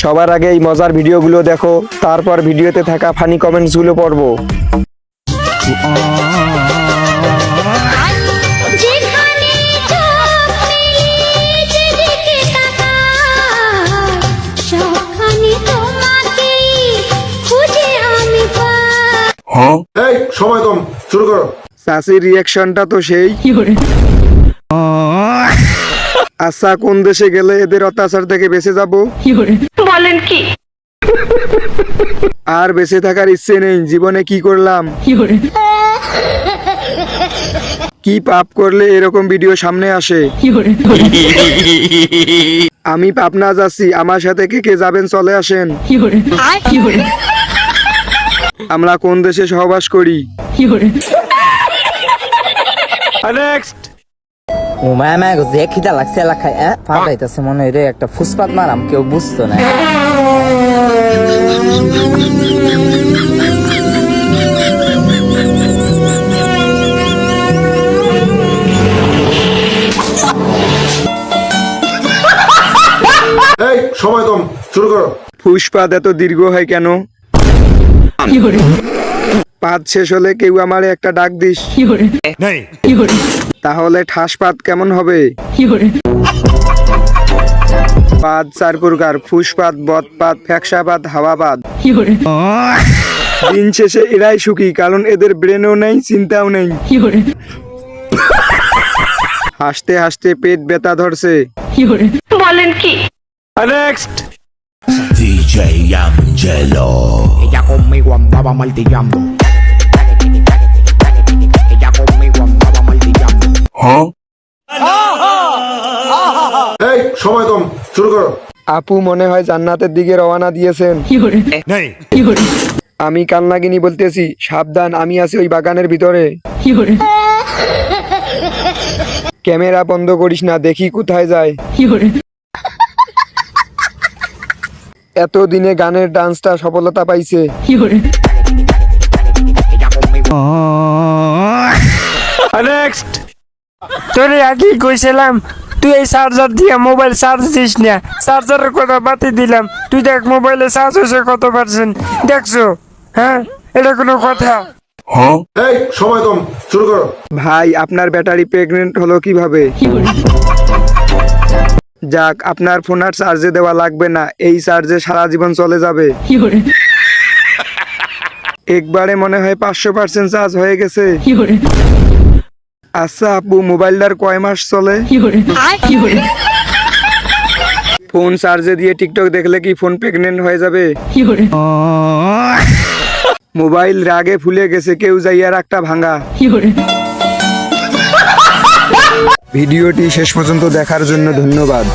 সবার আগে এই মজার ভিডিওগুলো দেখো, তারপর ভিডিওতে থাকা ফানি কমেন্টসগুলো পড়বো। এই সময় কম, শুরু করো। চাষির রিয়াকশনটা তো সেই। আচ্ছা, কোন দেশে গেলে এদের অত্যাচার থেকে বেঁচে যাব? বলেন কি? আর বেঁচে থাকার ইচ্ছে নেই, জীবনে কি করলাম, কি পাপ করলে এরকম ভিডিও সামনে আসে? আমি পাবনা যাচ্ছি, আমার সাথে কে কে যাবেন চলে আসেন। আমরা কোন দেশে সহবাস করি? ও মামা যে খিদা লাগছে এলাকায় ফাটাইতেছে মনে হয় রে, একটা ফুসপাত মারাম কেউ বুঝতো না। এই সময় কম, শুরু করো। ফুসপাত এত দীর্ঘ হয় কেন? পাত শেষ হলে কেউ আমারে একটা ডাক দিস। তাহলে ঠাসপাত কেমন হবে? পাত চার প্রকার: ফুসপাত, বদপাত, ফ্যাকসাপাত, হাওয়াপাত। দিন শেষে এরাই সুখী, কারণ এদের ব্রেনও নেই, চিন্তাও নেই। হাসতে হাসতে পেট ব্যথা ধরছে। বলেন কি? DJ Angelo. Ella conmigo andaba martillando. Ella conmigo andaba martillando. এই সময় কম, শুরু করো। আপু মনে হয় জান্নাতের দিকে রওনা দিয়েছেন। আমি কান্নাগিনি বলতেছি, সাবধান, আমি আছি ওই বাগানের ভিতরে। ক্যামেরা বন্ধ করিস না, দেখি কোথায় যায়। এতদিনে গানের ডান্সটা সফলতা পাইছে। তোরে আগে কইছিলাম তুই এই চার্জার দিয়ে মোবাইল চার্জ দিস না, চার্জারের কথা বাতি দিলাম। তুই দেখ মোবাইলে চার্জ হয়েছে কত পার্সেন্ট, দেখছো? হ্যাঁ, এটা কোনো কথা? এই সময় কম, শুরু করো। ভাই, আপনার ব্যাটারি প্রেগনেন্ট হলো কিভাবে? যাক, আপনার ফোন আর চার্জে দেওয়া লাগবে না, এই চার্জে সারা জীবন চলে যাবে। একবারে মনে হয় 500% চার্জ হয়ে গেছে। আচ্ছা আপু, মোবাইলটার কয় মাস চলে? ফোন চার্জে দিয়ে টিকটক দেখলে কি ফোন প্রেগনেন্ট হয়ে যাবে? মোবাইল রাগে ফুলে গেছে, কেউ যাইয়ার একটা ভাঙা। ভিডিওটি শেষ পর্যন্ত দেখার জন্য ধন্যবাদ।